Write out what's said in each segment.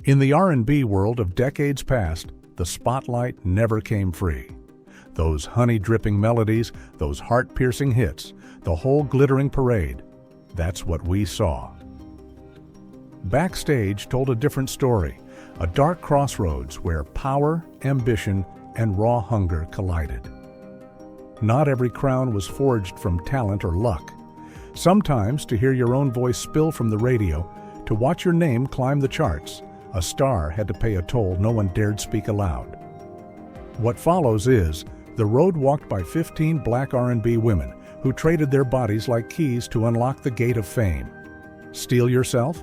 In the R&B world of decades past, the spotlight never came free. Those honey-dripping melodies, those heart-piercing hits, the whole glittering parade, that's what we saw. Backstage told a different story, a dark crossroads where power, ambition, and raw hunger collided. Not every crown was forged from talent or luck. Sometimes, to hear your own voice spill from the radio, to watch your name climb the charts, a star had to pay a toll no one dared speak aloud. What follows is the road walked by 15 Black R&B women who traded their bodies like keys to unlock the gate of fame. Steel yourself?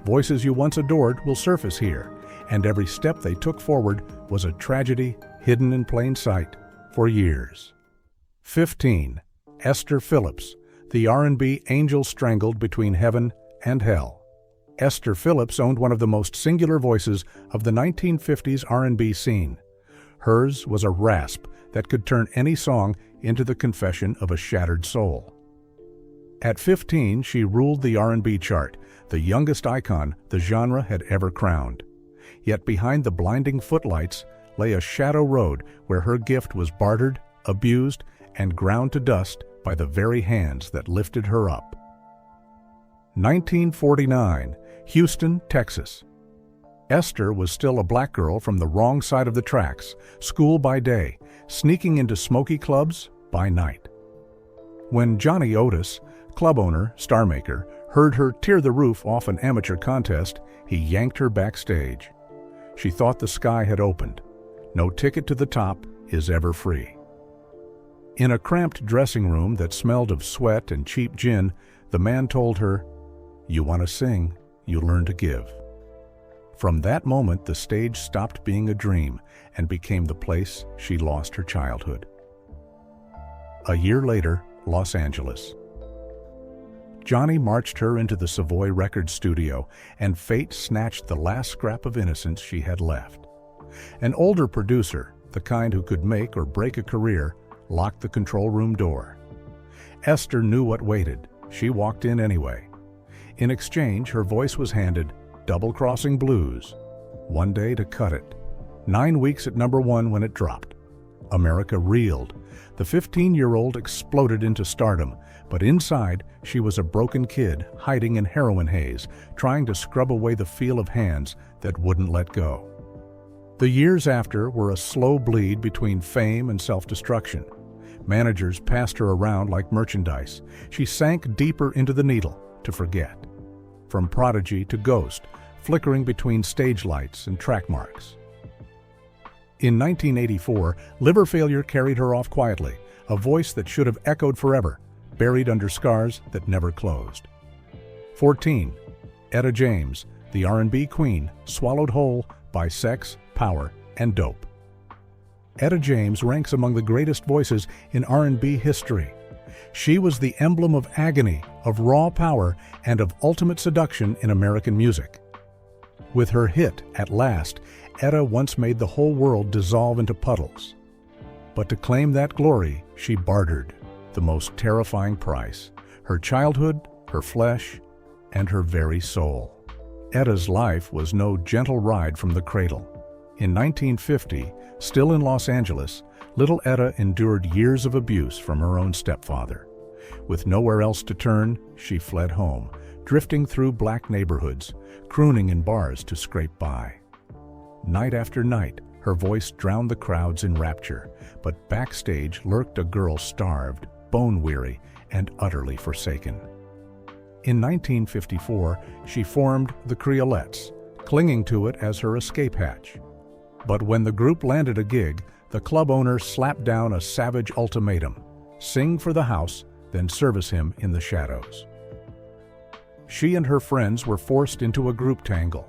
Voices you once adored will surface here, and every step they took forward was a tragedy hidden in plain sight for years. 15. Esther Phillips, the R&B angel strangled between heaven and hell. Esther Phillips owned one of the most singular voices of the 1950s R&B scene. Hers was a rasp that could turn any song into the confession of a shattered soul. At 15, she ruled the R&B chart, the youngest icon the genre had ever crowned. Yet behind the blinding footlights lay a shadow road where her gift was bartered, abused, and ground to dust by the very hands that lifted her up. 1949, Houston, Texas. Esther was still a black girl from the wrong side of the tracks, school by day, sneaking into smoky clubs by night. When Johnny Otis, club owner, star maker, heard her tear the roof off an amateur contest, he yanked her backstage. She thought the sky had opened. No ticket to the top is ever free. In a cramped dressing room that smelled of sweat and cheap gin, the man told her, "You want to sing, you learn to give." From that moment, the stage stopped being a dream and became the place she lost her childhood. A year later, Los Angeles. Johnny marched her into the Savoy Records studio, and fate snatched the last scrap of innocence she had left. An older producer, the kind who could make or break a career, locked the control room door. Esther knew what waited. She walked in anyway. In exchange, her voice was handed Double-Crossing Blues, one day to cut it. 9 weeks at #1 when it dropped. America reeled. The 15-year-old exploded into stardom, but inside she was a broken kid hiding in heroin haze, trying to scrub away the feel of hands that wouldn't let go. The years after were a slow bleed between fame and self-destruction. Managers passed her around like merchandise. She sank deeper into the needle to forget. From prodigy to ghost, flickering between stage lights and track marks. In 1984, liver failure carried her off quietly, a voice that should have echoed forever, buried under scars that never closed. 14. Etta James, the R&B queen, swallowed whole by sex, power, and dope. Etta James ranks among the greatest voices in R&B history. She was the emblem of agony, of raw power, and of ultimate seduction in American music. With her hit, At Last, Etta once made the whole world dissolve into puddles. But to claim that glory, she bartered the most terrifying price: her childhood, her flesh, and her very soul. Etta's life was no gentle ride from the cradle. In 1950, still in Los Angeles, little Etta endured years of abuse from her own stepfather. With nowhere else to turn, she fled home, drifting through black neighborhoods, crooning in bars to scrape by. Night after night, her voice drowned the crowds in rapture, but backstage lurked a girl starved, bone-weary, and utterly forsaken. In 1954, she formed the Creolettes, clinging to it as her escape hatch. But when the group landed a gig, the club owner slapped down a savage ultimatum: sing for the house, then service him in the shadows. She and her friends were forced into a group tangle.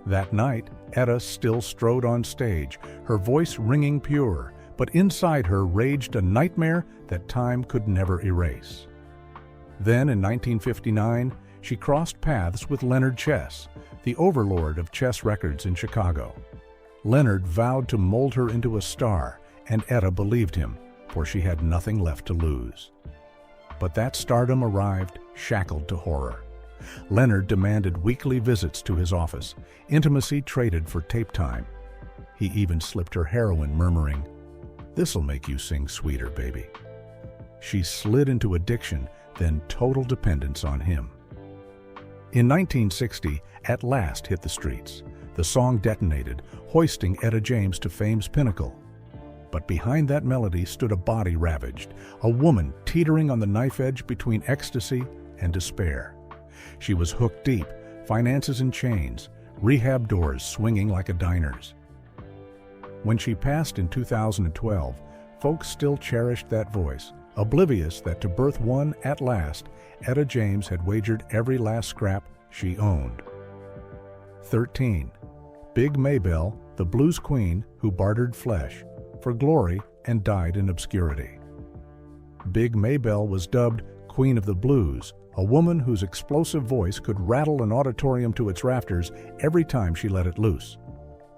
That night, Etta still strode on stage, her voice ringing pure, but inside her raged a nightmare that time could never erase. Then, in 1959, she crossed paths with Leonard Chess, the overlord of Chess Records in Chicago. Leonard vowed to mold her into a star, and Etta believed him, for she had nothing left to lose. But that stardom arrived shackled to horror. Leonard demanded weekly visits to his office, intimacy traded for tape time. He even slipped her heroin, murmuring, "This'll make you sing sweeter, baby." She slid into addiction, then total dependence on him. In 1960, At Last hit the streets. The song detonated, hoisting Etta James to fame's pinnacle. But behind that melody stood a body ravaged, a woman teetering on the knife edge between ecstasy and despair. She was hooked deep, finances in chains, rehab doors swinging like a diner's. When she passed in 2012, folks still cherished that voice, oblivious that to birth one At Last, Etta James had wagered every last scrap she owned. 13. Big Maybelle, the blues queen who bartered flesh for glory and died in obscurity. Big Maybelle was dubbed Queen of the Blues, a woman whose explosive voice could rattle an auditorium to its rafters every time she let it loose.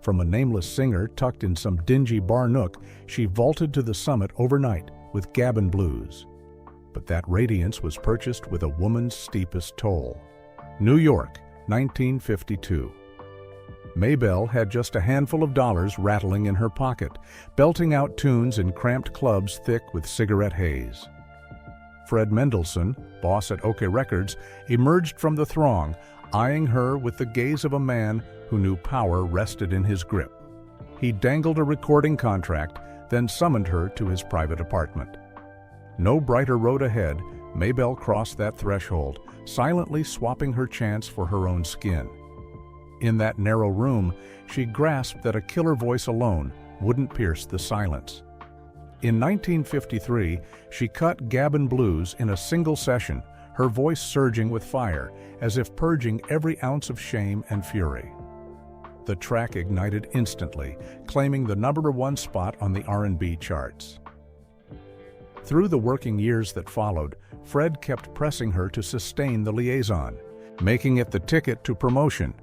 From a nameless singer tucked in some dingy bar nook, she vaulted to the summit overnight with Gabbin' Blues. But that radiance was purchased with a woman's steepest toll. New York, 1952. Maybelle had just a handful of dollars rattling in her pocket, belting out tunes in cramped clubs thick with cigarette haze. Fred Mendelssohn, boss at OK Records, emerged from the throng, eyeing her with the gaze of a man who knew power rested in his grip. He dangled a recording contract, then summoned her to his private apartment. No brighter road ahead, Maybelle crossed that threshold, silently swapping her chance for her own skin. In that narrow room, she grasped that a killer voice alone wouldn't pierce the silence. In 1953, she cut Gabbin' Blues in a single session, her voice surging with fire, as if purging every ounce of shame and fury. The track ignited instantly, claiming the #1 spot on the R&B charts. Through the working years that followed, Fred kept pressing her to sustain the liaison, making it the ticket to promotion.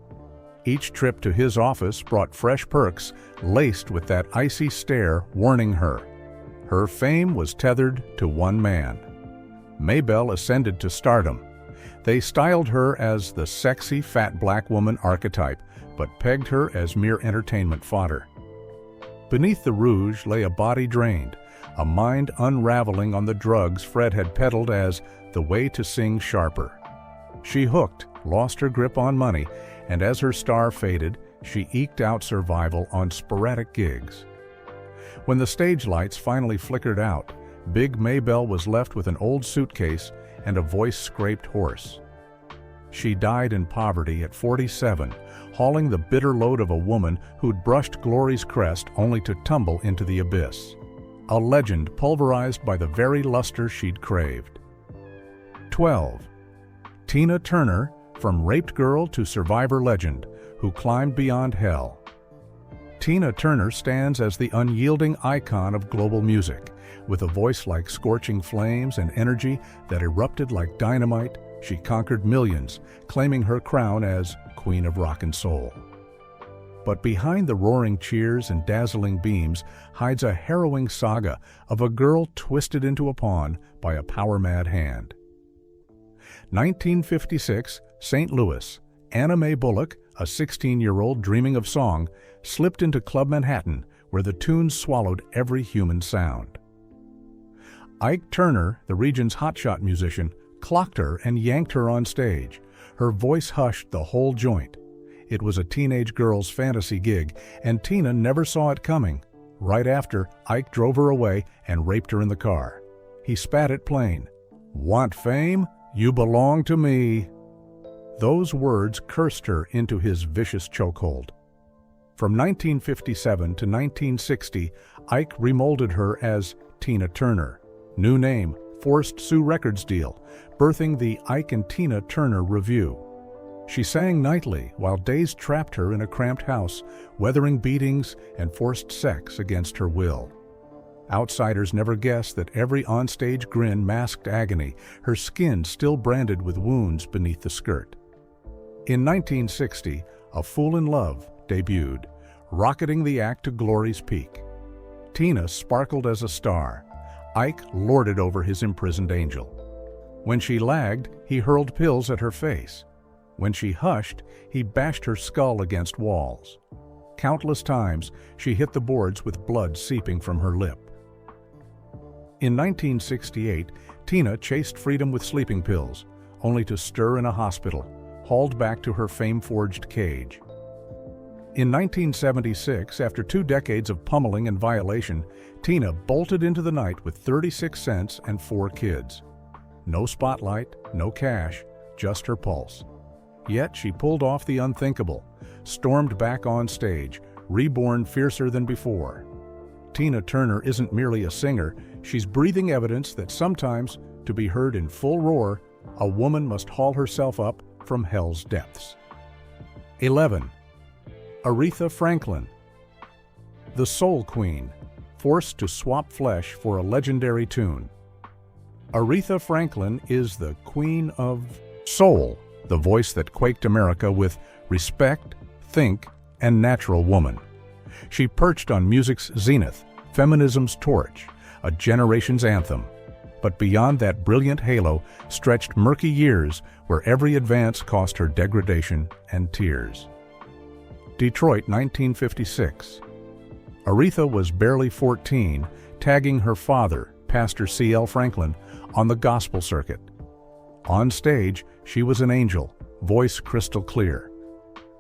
Each trip to his office brought fresh perks, laced with that icy stare warning her. Her fame was tethered to one man. Maybelle ascended to stardom. They styled her as the sexy, fat black woman archetype, but pegged her as mere entertainment fodder. Beneath the rouge lay a body drained, a mind unraveling on the drugs Fred had peddled as the way to sing sharper. She hooked, lost her grip on money, and as her star faded, she eked out survival on sporadic gigs. When the stage lights finally flickered out, Big Maybelle was left with an old suitcase and a voice-scraped horse. She died in poverty at 47, hauling the bitter load of a woman who'd brushed glory's crest only to tumble into the abyss. A legend pulverized by the very luster she'd craved. 12. Tina Turner, from raped girl to survivor legend, who climbed beyond hell. Tina Turner stands as the unyielding icon of global music. With a voice like scorching flames and energy that erupted like dynamite, she conquered millions, claiming her crown as Queen of Rock and Soul. But behind the roaring cheers and dazzling beams hides a harrowing saga of a girl twisted into a pawn by a power-mad hand. 1956, St. Louis. Anna Mae Bullock, a 16-year-old dreaming of song, slipped into Club Manhattan, where the tunes swallowed every human sound. Ike Turner, the region's hotshot musician, clocked her and yanked her on stage. Her voice hushed the whole joint. It was a teenage girl's fantasy gig, and Tina never saw it coming. Right after, Ike drove her away and raped her in the car. He spat it plain. "Want fame? You belong to me." Those words cursed her into his vicious chokehold. From 1957 to 1960, Ike remolded her as Tina Turner. New name, forced Sue Records deal, birthing the Ike and Tina Turner Review. She sang nightly while days trapped her in a cramped house, weathering beatings and forced sex against her will. Outsiders never guessed that every onstage grin masked agony, her skin still branded with wounds beneath the skirt. In 1960, A Fool in Love debuted, rocketing the act to glory's peak. Tina sparkled as a star. Ike lorded over his imprisoned angel. When she lagged, he hurled pills at her face. When she hushed, he bashed her skull against walls. Countless times, she hit the boards with blood seeping from her lip. In 1968, Tina chased freedom with sleeping pills, only to stir in a hospital, hauled back to her fame-forged cage. In 1976, after 2 decades of pummeling and violation, Tina bolted into the night with 36 cents and 4 kids. No spotlight, no cash, just her pulse. Yet she pulled off the unthinkable, stormed back on stage, reborn fiercer than before. Tina Turner isn't merely a singer, she's breathing evidence that sometimes, to be heard in full roar, a woman must haul herself up from hell's depths. 11. Aretha Franklin. The Soul Queen, forced to swap flesh for a legendary tune. Aretha Franklin is the queen of soul, the voice that quaked America with respect, think, and natural woman. She perched on music's zenith, feminism's torch, a generation's anthem. But beyond that brilliant halo stretched murky years where every advance cost her degradation and tears. Detroit, 1956. Aretha was barely 14, tagging her father, Pastor C.L. Franklin, on the gospel circuit. On stage, she was an angel, voice crystal clear.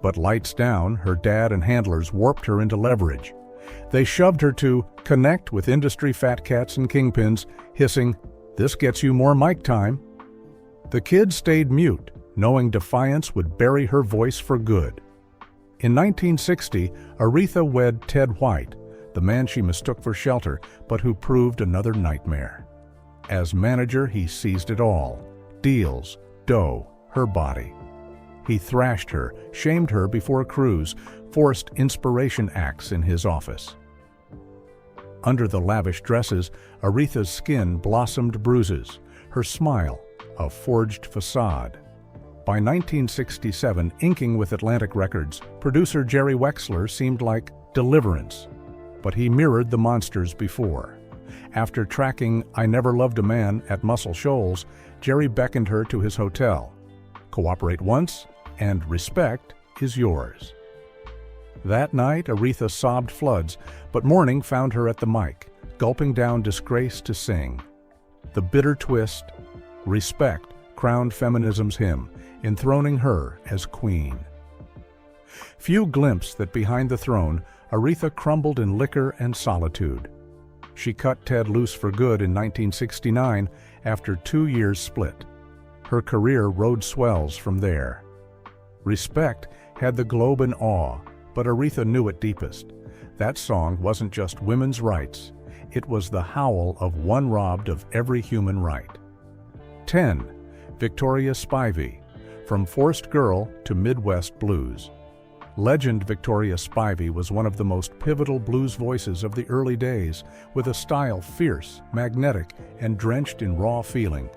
But lights down, her dad and handlers warped her into leverage. They shoved her to connect with industry fat cats and kingpins, hissing, "This gets you more mic time." The kid stayed mute, knowing defiance would bury her voice for good. In 1960, Aretha wed Ted White, the man she mistook for shelter, but who proved another nightmare. As manager, he seized it all: deals, dough, her body. He thrashed her, shamed her before crews, forced inspiration acts in his office. Under the lavish dresses, Aretha's skin blossomed bruises, her smile a forged facade. By 1967, inking with Atlantic Records, producer Jerry Wexler seemed like deliverance, but he mirrored the monsters before. After tracking I Never Loved a Man at Muscle Shoals, Jerry beckoned her to his hotel. Cooperate once, and respect is yours. That night, Aretha sobbed floods, but morning found her at the mic, gulping down disgrace to sing. The bitter twist, respect, crowned feminism's hymn, enthroning her as queen. Few glimpsed that behind the throne, Aretha crumbled in liquor and solitude. She cut Ted loose for good in 1969 after 2 years split. Her career rode swells from there. Respect had the globe in awe, but Aretha knew it deepest. That song wasn't just women's rights. It was the howl of one robbed of every human right. 10. Victoria Spivey. From Forced Girl to Midwest Blues. Legend Victoria Spivey was one of the most pivotal blues voices of the early days, with a style fierce, magnetic, and drenched in raw feeling.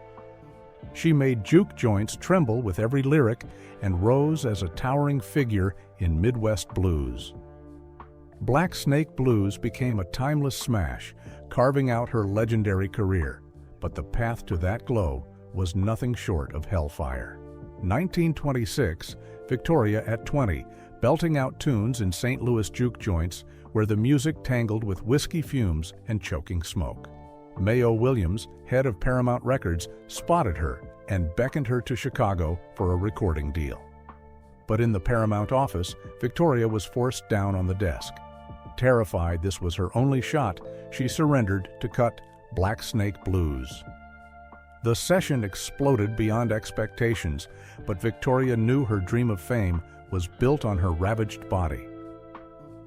She made juke joints tremble with every lyric and rose as a towering figure in Midwest blues. Black Snake Blues became a timeless smash, carving out her legendary career, but the path to that glow was nothing short of hellfire. 1926, Victoria at 20, belting out tunes in St. Louis juke joints where the music tangled with whiskey fumes and choking smoke. Mayo Williams, head of Paramount Records, spotted her and beckoned her to Chicago for a recording deal. But in the Paramount office, Victoria was forced down on the desk. Terrified this was her only shot, she surrendered to cut Black Snake Blues. The session exploded beyond expectations, but Victoria knew her dream of fame was built on her ravaged body.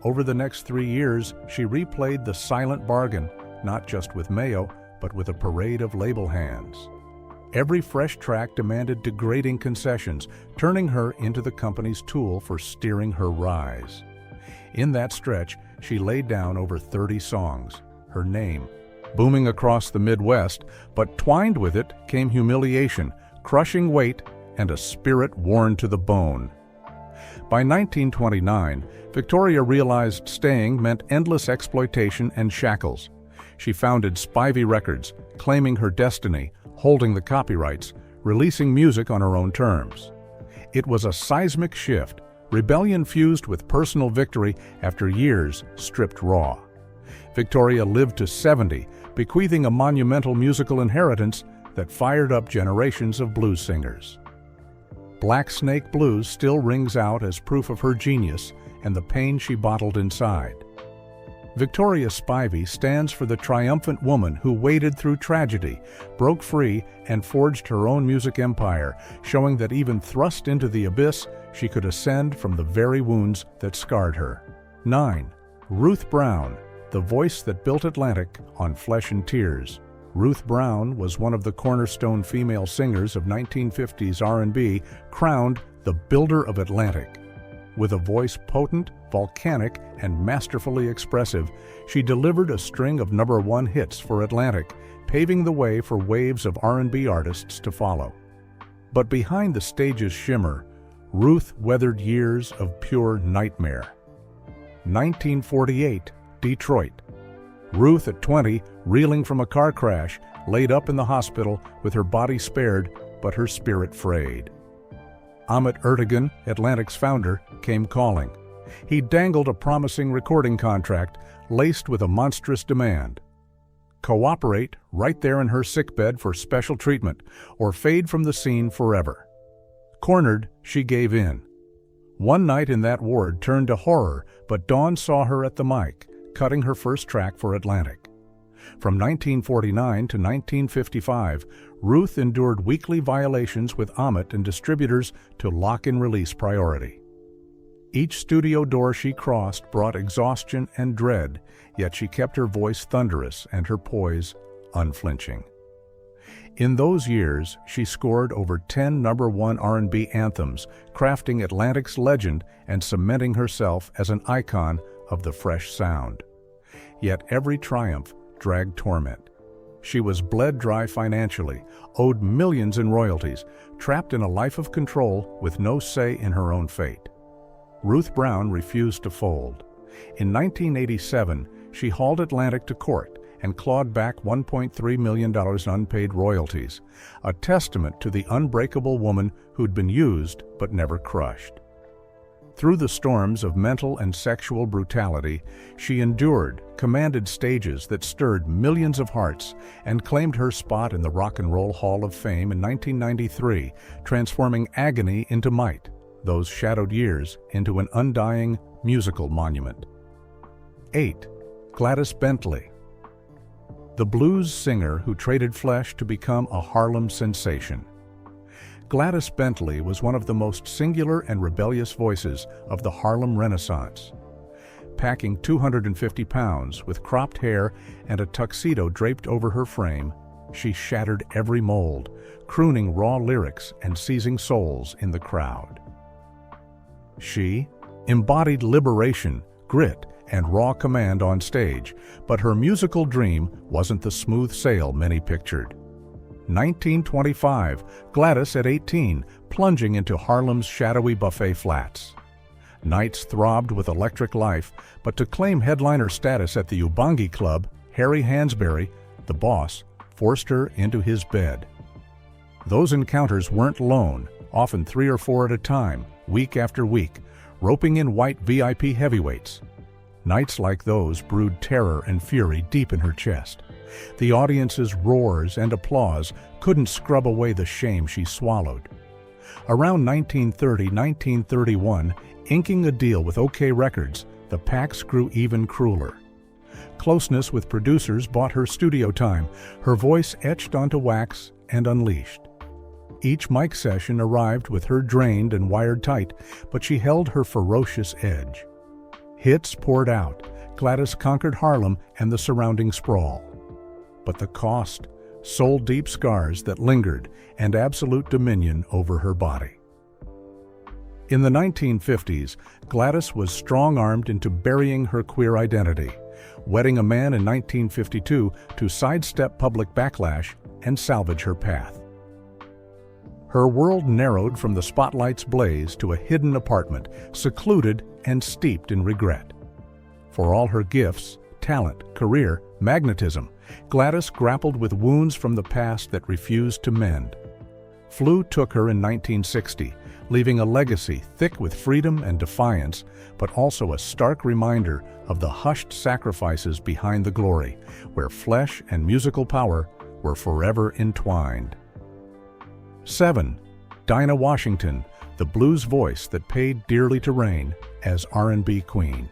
Over the next 3 years, she replayed the silent bargain, not just with Mayo, but with a parade of label hands. Every fresh track demanded degrading concessions, turning her into the company's tool for steering her rise. In that stretch, she laid down over 30 songs, her name booming across the Midwest, but twined with it came humiliation, crushing weight, and a spirit worn to the bone. By 1929, Victoria realized staying meant endless exploitation and shackles. She founded Spivey Records, claiming her destiny, holding the copyrights, releasing music on her own terms. It was a seismic shift, rebellion fused with personal victory after years stripped raw. Victoria lived to 70, bequeathing a monumental musical inheritance that fired up generations of blues singers. Black Snake Blues still rings out as proof of her genius and the pain she bottled inside. Victoria Spivey stands for the triumphant woman who waded through tragedy, broke free, and forged her own music empire, showing that even thrust into the abyss, she could ascend from the very wounds that scarred her. 9. Ruth Brown, the voice that built Atlantic on Flesh and Tears. Ruth Brown was one of the cornerstone female singers of 1950s R&B, crowned the Builder of Atlantic. With a voice potent, volcanic, and masterfully expressive, she delivered a string of #1 hits for Atlantic, paving the way for waves of R&B artists to follow. But behind the stage's shimmer, Ruth weathered years of pure nightmare. 1948, Detroit. Ruth, at 20, reeling from a car crash, laid up in the hospital with her body spared but her spirit frayed. Ahmet Ertegun, Atlantic's founder, came calling. He dangled a promising recording contract laced with a monstrous demand. Cooperate right there in her sickbed for special treatment, or fade from the scene forever. Cornered, she gave in. One night in that ward turned to horror, but dawn saw her at the mic, cutting her first track for Atlantic. From 1949 to 1955, Ruth endured weekly violations with Ahmet and distributors to lock in release priority. Each studio door she crossed brought exhaustion and dread, yet she kept her voice thunderous and her poise unflinching. In those years, she scored over 10 #1 R&B anthems, crafting Atlantic's legend and cementing herself as an icon of the fresh sound. Yet every triumph dragged torment. She was bled dry financially, owed millions in royalties, trapped in a life of control with no say in her own fate. Ruth Brown refused to fold. In 1987, she hauled Atlantic to court and clawed back $1.3 million in unpaid royalties, a testament to the unbreakable woman who'd been used but never crushed. Through the storms of mental and sexual brutality, she endured, commanded stages that stirred millions of hearts, and claimed her spot in the Rock and Roll Hall of Fame in 1993, transforming agony into might, those shadowed years into an undying musical monument. 8. Gladys Bentley. The blues singer who traded flesh to become a Harlem sensation. Gladys Bentley was one of the most singular and rebellious voices of the Harlem Renaissance. Packing 250 pounds with cropped hair and a tuxedo draped over her frame, she shattered every mold, crooning raw lyrics and seizing souls in the crowd. She embodied liberation, grit, and raw command on stage, but her musical dream wasn't the smooth sail many pictured. 1925, Gladys at 18, plunging into Harlem's shadowy buffet flats. Nights throbbed with electric life, but to claim headliner status at the Ubangi Club, Harry Hansberry, the boss, forced her into his bed. Those encounters weren't lone, often 3 or 4 at a time, week after week, roping in white VIP heavyweights. Nights like those brewed terror and fury deep in her chest. The audience's roars and applause couldn't scrub away the shame she swallowed. Around 1930-1931, inking a deal with OK Records, the packs grew even crueler. Closeness with producers bought her studio time, her voice etched onto wax and unleashed. Each mic session arrived with her drained and wired tight, but she held her ferocious edge. Hits poured out. Gladys conquered Harlem and the surrounding sprawl. But the cost, soul-deep scars that lingered, and absolute dominion over her body. In the 1950s, Gladys was strong-armed into burying her queer identity, wedding a man in 1952 to sidestep public backlash and salvage her path. Her world narrowed from the spotlight's blaze to a hidden apartment, secluded and steeped in regret. For all her gifts, talent, career, magnetism, Gladys grappled with wounds from the past that refused to mend. Flu took her in 1960, leaving a legacy thick with freedom and defiance, but also a stark reminder of the hushed sacrifices behind the glory, where flesh and musical power were forever entwined. 7. Dinah Washington, the blues voice that paid dearly to reign as R&B queen.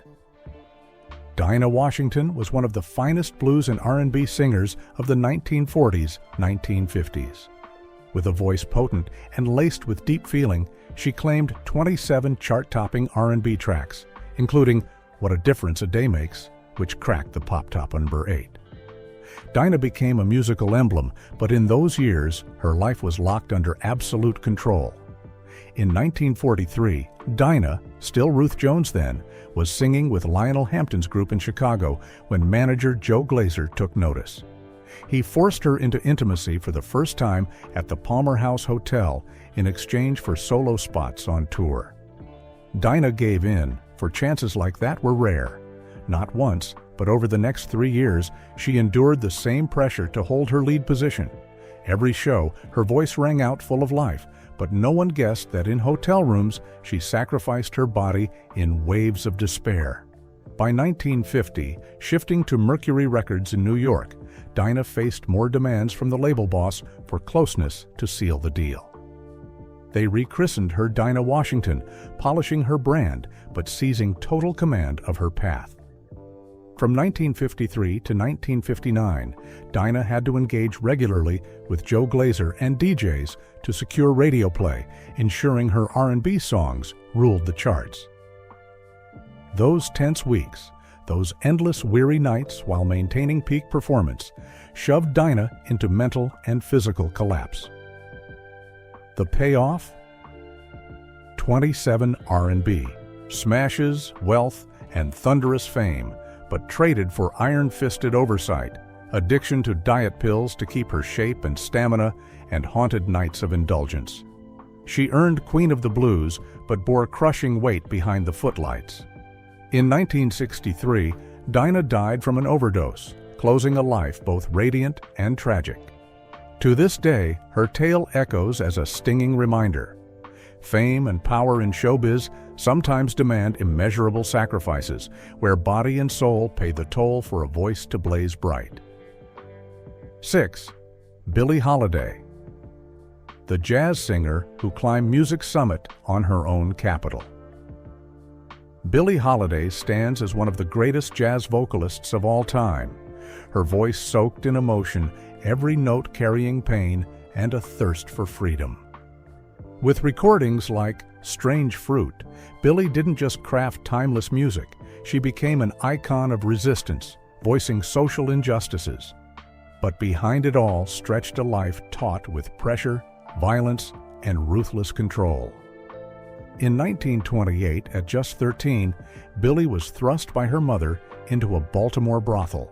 Dinah Washington was one of the finest blues and R&B singers of the 1940s, 1950s. With a voice potent and laced with deep feeling, she claimed 27 chart-topping R&B tracks, including What a Difference a Day Makes, which cracked the pop top number 8. Dinah became a musical emblem, but in those years, her life was locked under absolute control. In 1943, Dinah, still Ruth Jones then, was singing with Lionel Hampton's group in Chicago when manager Joe Glazer took notice. He forced her into intimacy for the first time at the Palmer House Hotel in exchange for solo spots on tour. Dinah gave in, for chances like that were rare. Not once, but over the next 3 years, she endured the same pressure to hold her lead position. Every show, her voice rang out full of life, but no one guessed that in hotel rooms, she sacrificed her body in waves of despair. By 1950, shifting to Mercury Records in New York, Dinah faced more demands from the label boss for closeness to seal the deal. They rechristened her Dinah Washington, polishing her brand, but seizing total command of her path. From 1953 to 1959, Dinah had to engage regularly with Joe Glazer and DJs to secure radio play, ensuring her R&B songs ruled the charts. Those tense weeks, those endless weary nights while maintaining peak performance, shoved Dinah into mental and physical collapse. The payoff? 27 R&B, smashes, wealth, and thunderous fame, but traded for iron-fisted oversight, addiction to diet pills to keep her shape and stamina, and haunted nights of indulgence. She earned Queen of the Blues, but bore crushing weight behind the footlights. In 1963, Dinah died from an overdose, closing a life both radiant and tragic. To this day, her tale echoes as a stinging reminder. Fame and power in showbiz sometimes demand immeasurable sacrifices, where body and soul pay the toll for a voice to blaze bright. 6. Billie Holiday, the jazz singer who climbed music's summit on her own capital. Billie Holiday stands as one of the greatest jazz vocalists of all time, her voice soaked in emotion, every note carrying pain and a thirst for freedom. With recordings like Strange Fruit, Billie didn't just craft timeless music, she became an icon of resistance, voicing social injustices. But behind it all stretched a life taut with pressure, violence, and ruthless control. In 1928, at just 13, Billie was thrust by her mother into a Baltimore brothel.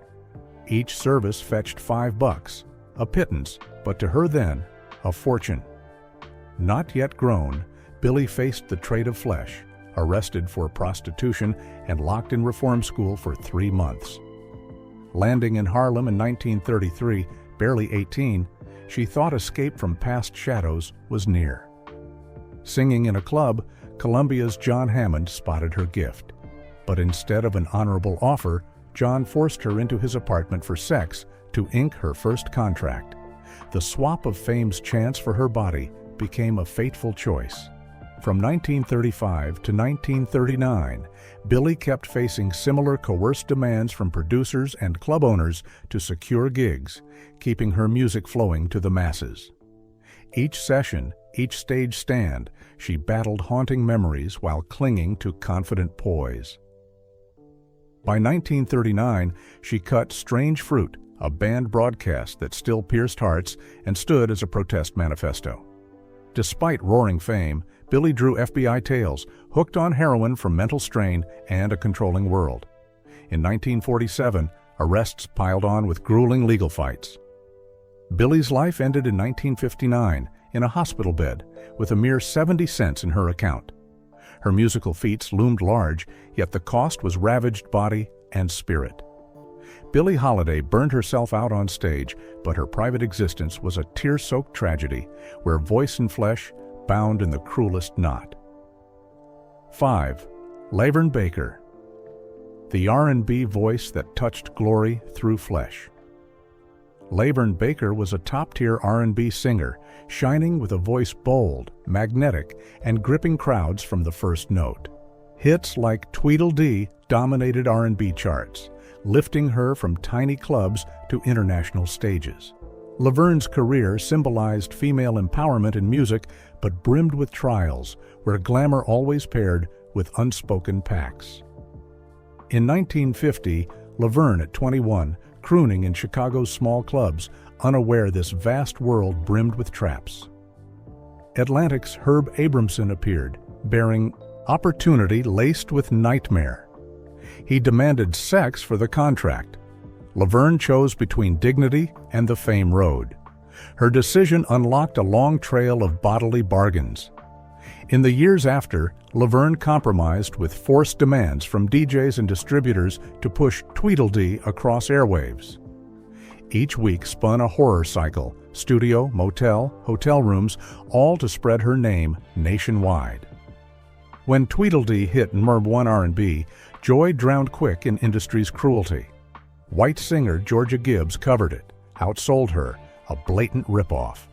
Each service fetched $5, a pittance, but to her then, a fortune. Not yet grown, Billie faced the trade of flesh, arrested for prostitution, and locked in reform school for 3 months. Landing in Harlem in 1933, barely 18, she thought escape from past shadows was near. Singing in a club, Columbia's John Hammond spotted her gift. But instead of an honorable offer, John forced her into his apartment for sex to ink her first contract. The swap of fame's chance for her body became a fateful choice. From 1935 to 1939, Billie kept facing similar coerced demands from producers and club owners to secure gigs, keeping her music flowing to the masses. Each session, each stage stand, she battled haunting memories while clinging to confident poise. By 1939, she cut Strange Fruit, a banned broadcast that still pierced hearts and stood as a protest manifesto. Despite roaring fame, Billie drew FBI tails, hooked on heroin from mental strain and a controlling world. In 1947, arrests piled on with grueling legal fights. Billie's life ended in 1959 in a hospital bed with a mere 70 cents in her account. Her musical feats loomed large, yet the cost was ravaged body and spirit. Billie Holiday burned herself out on stage, but her private existence was a tear-soaked tragedy where voice and flesh bound in the cruelest knot. 5. LaVern Baker, the R&B voice that touched glory through flesh. LaVern Baker was a top-tier R&B singer, shining with a voice bold, magnetic, and gripping crowds from the first note. Hits like Tweedledee dominated R&B charts, lifting her from tiny clubs to international stages. LaVern's career symbolized female empowerment in music, but brimmed with trials, where glamour always paired with unspoken pacts. In 1950, LaVern, at 21, crooning in Chicago's small clubs, unaware this vast world brimmed with traps. Atlantic's Herb Abramson appeared, bearing opportunity laced with nightmare. He demanded sex for the contract. LaVern chose between dignity and the fame road. Her decision unlocked a long trail of bodily bargains. In the years after, LaVern compromised with forced demands from DJs and distributors to push Tweedledee across airwaves. Each week spun a horror cycle, studio, motel, hotel rooms, all to spread her name nationwide. When Tweedledee hit Merv 1 R&B, joy drowned quick in industry's cruelty. White singer Georgia Gibbs covered it, outsold her, a blatant ripoff.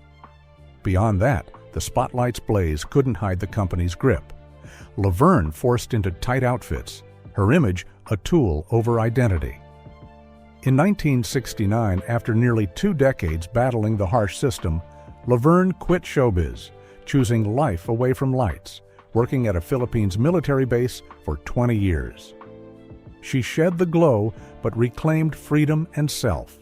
Beyond that, the spotlight's blaze couldn't hide the company's grip. LaVern forced into tight outfits, her image a tool over identity. In 1969, after nearly 2 decades battling the harsh system, LaVern quit showbiz, choosing life away from lights, working at a Philippines military base for 20 years. She shed the glow, but reclaimed freedom and self.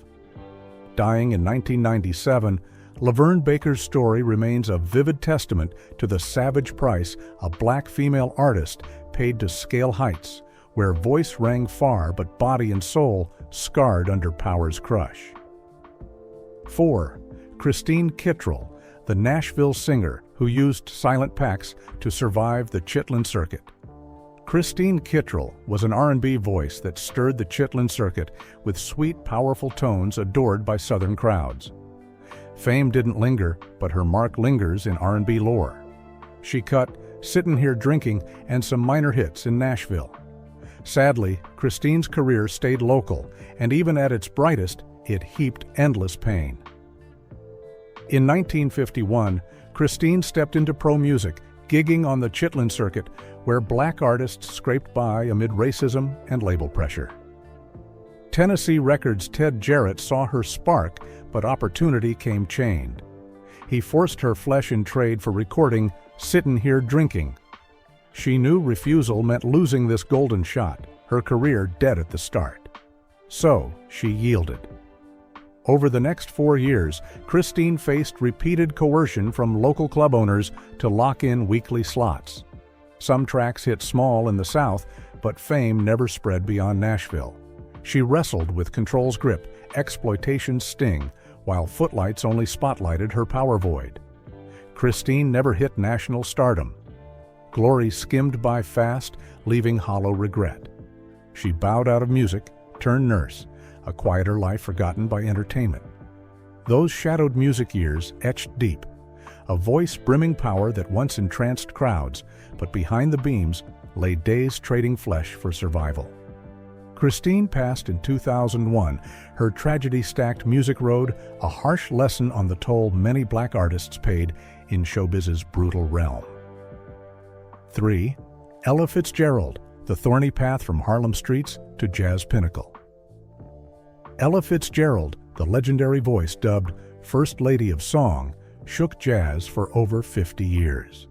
Dying in 1997, LaVern Baker's story remains a vivid testament to the savage price a black female artist paid to scale heights, where voice rang far but body and soul scarred under power's crush. 4. Christine Kittrell, the Nashville singer who used silent packs to survive the Chitlin circuit. Christine Kittrell was an R&B voice that stirred the Chitlin circuit with sweet, powerful tones adored by Southern crowds. Fame didn't linger, but her mark lingers in R&B lore. She cut "Sittin' Here Drinking" and some minor hits in Nashville. Sadly, Christine's career stayed local, and even at its brightest, it heaped endless pain. In 1951, Christine stepped into pro music, gigging on the Chitlin circuit, where black artists scraped by amid racism and label pressure. Tennessee Records' Ted Jarrett saw her spark, but opportunity came chained. He forced her flesh in trade for recording "Sittin' Here Drinking." She knew refusal meant losing this golden shot, her career dead at the start. So she yielded. Over the next 4 years, Christine faced repeated coercion from local club owners to lock in weekly slots. Some tracks hit small in the South, but fame never spread beyond Nashville. She wrestled with Control's grip, exploitation's sting, while footlights only spotlighted her power void. Christine never hit national stardom. Glory skimmed by fast, leaving hollow regret. She bowed out of music, turned nurse, a quieter life forgotten by entertainment. Those shadowed music years etched deep, a voice brimming power that once entranced crowds, but behind the beams lay days trading flesh for survival. Christine passed in 2001, her tragedy-stacked music road a harsh lesson on the toll many black artists paid in showbiz's brutal realm. 3. Ella Fitzgerald, the thorny path from Harlem streets to jazz pinnacle. Ella Fitzgerald, the legendary voice dubbed First Lady of Song, shook jazz for over 50 years.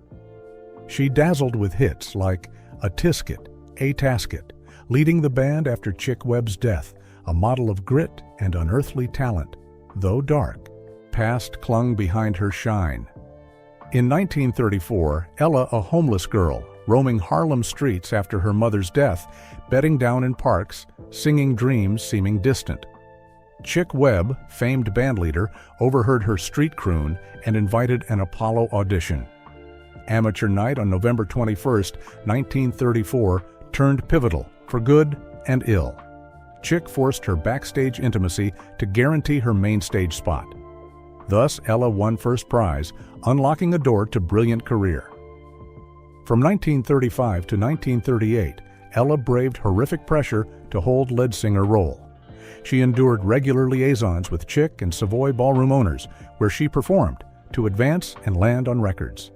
She dazzled with hits like "A Tisket, A Tasket," leading the band after Chick Webb's death, a model of grit and unearthly talent. Though dark, past clung behind her shine. In 1934, Ella, a homeless girl, roaming Harlem streets after her mother's death, bedding down in parks, singing dreams seeming distant. Chick Webb, famed bandleader, overheard her street croon and invited an Apollo audition. Amateur night on November 21, 1934, turned pivotal, for good and ill. Chick forced her backstage intimacy to guarantee her main stage spot. Thus, Ella won first prize, unlocking a door to brilliant career. From 1935 to 1938, Ella braved horrific pressure to hold lead singer role. She endured regular liaisons with Chick and Savoy ballroom owners, where she performed to advance and land on records.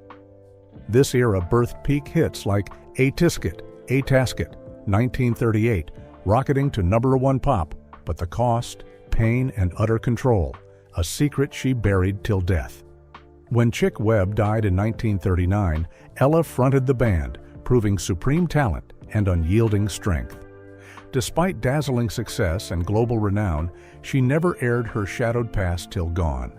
This era birthed peak hits like A Tisket, A Tasket, 1938, rocketing to #1 pop, but the cost, pain, and utter control, a secret she buried till death. When Chick Webb died in 1939, Ella fronted the band, proving supreme talent and unyielding strength. Despite dazzling success and global renown, she never aired her shadowed past till gone.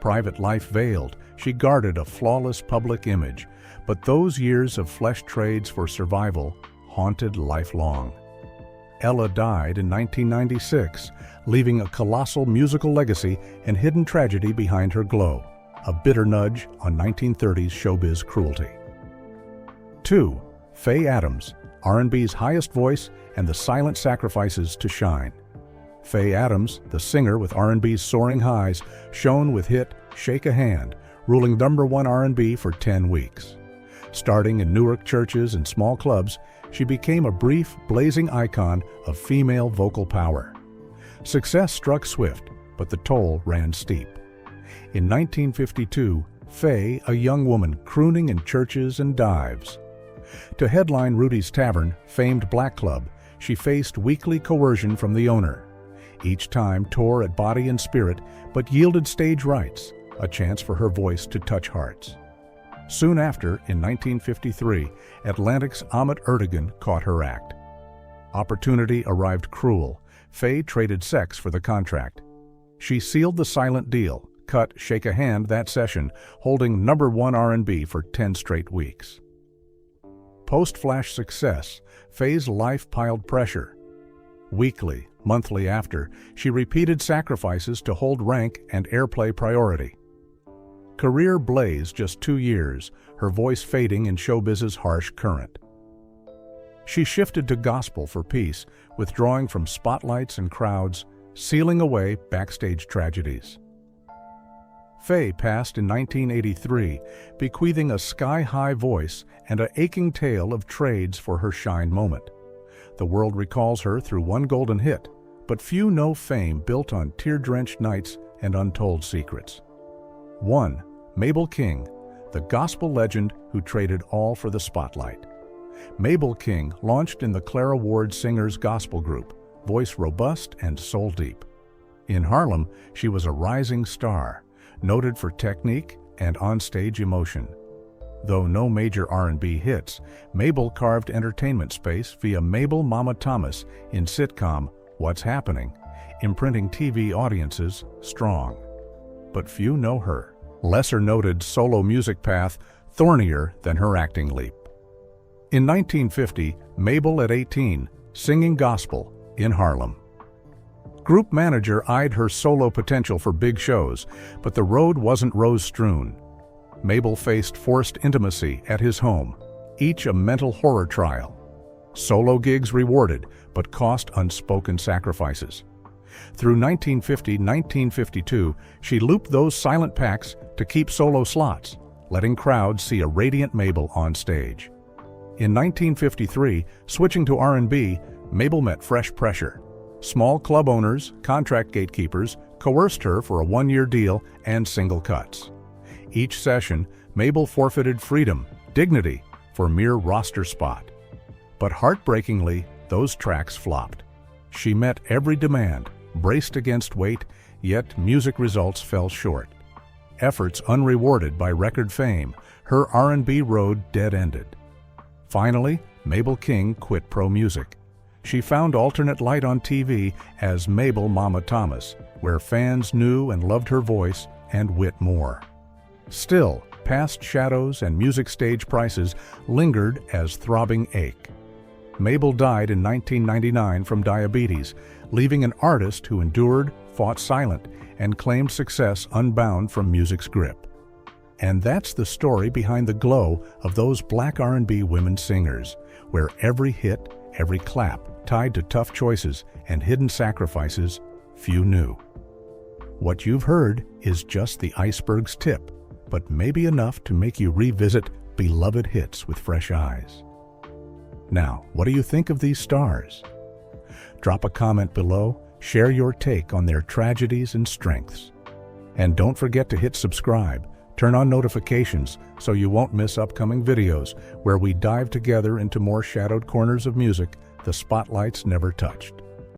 Private life veiled, she guarded a flawless public image, but those years of flesh trades for survival haunted lifelong. Ella died in 1996, leaving a colossal musical legacy and hidden tragedy behind her glow, a bitter nudge on 1930s showbiz cruelty. 2. Faye Adams, R&B's highest voice and the silent sacrifices to shine. Faye Adams, the singer with R&B's soaring highs, shone with hit Shake a Hand, ruling #1 R&B for 10 weeks. Starting in Newark churches and small clubs, she became a brief, blazing icon of female vocal power. Success struck swift, but the toll ran steep. In 1952, Faye, a young woman crooning in churches and dives. To headline Rudy's Tavern, famed black club, she faced weekly coercion from the owner. Each time tore at body and spirit, but yielded stage rights, a chance for her voice to touch hearts. Soon after, in 1953, Atlantic's Ahmet Ertegun caught her act. Opportunity arrived cruel. Faye traded sex for the contract. She sealed the silent deal, cut Shake a Hand that session, holding #1 R&B for 10 straight weeks. Post-Flash success, Faye's life piled pressure. Weekly, monthly after, she repeated sacrifices to hold rank and airplay priority. Career blazed just 2 years, her voice fading in showbiz's harsh current. She shifted to gospel for peace, withdrawing from spotlights and crowds, sealing away backstage tragedies. Faye passed in 1983, bequeathing a sky-high voice and an aching tale of trades for her shine moment. The world recalls her through one golden hit, but few know fame built on tear-drenched nights and untold secrets. 1. Mabel King, the gospel legend who traded all for the spotlight. Mabel King launched in the Clara Ward Singers Gospel Group, voice robust and soul-deep. In Harlem, she was a rising star, noted for technique and onstage emotion. Though no major R&B hits, Mabel carved entertainment space via Mabel Mama Thomas in sitcom What's Happening, imprinting TV audiences strong. But few know her lesser-noted solo music path thornier than her acting leap. In 1950, Mabel at 18, singing gospel in Harlem. Group manager eyed her solo potential for big shows, but the road wasn't rose-strewn. Mabel faced forced intimacy at his home, each a mental horror trial. Solo gigs rewarded, but cost unspoken sacrifices. Through 1950-1952, she looped those silent packs to keep solo slots, letting crowds see a radiant Mabel on stage. In 1953, switching to R&B, Mabel met fresh pressure. Small club owners, contract gatekeepers, coerced her for a 1-year deal and single cuts. Each session, Mabel forfeited freedom, dignity, for mere roster spot. But heartbreakingly, those tracks flopped. She met every demand, braced against weight, yet music results fell short. Efforts unrewarded by record fame, her R&B road dead-ended. Finally, Mabel King quit pro music. She found alternate light on TV as Mabel Mama Thomas, where fans knew and loved her voice and wit more. Still, past shadows and music stage prices lingered as throbbing ache. Mabel died in 1999 from diabetes, leaving an artist who endured, fought silent, and claimed success unbound from music's grip. And that's the story behind the glow of those Black R&B women singers, where every hit, every clap tied to tough choices and hidden sacrifices few knew. What you've heard is just the iceberg's tip, but maybe enough to make you revisit beloved hits with fresh eyes. Now, what do you think of these stars? Drop a comment below, share your take on their tragedies and strengths. And don't forget to hit subscribe, turn on notifications so you won't miss upcoming videos where we dive together into more shadowed corners of music the spotlights never touched.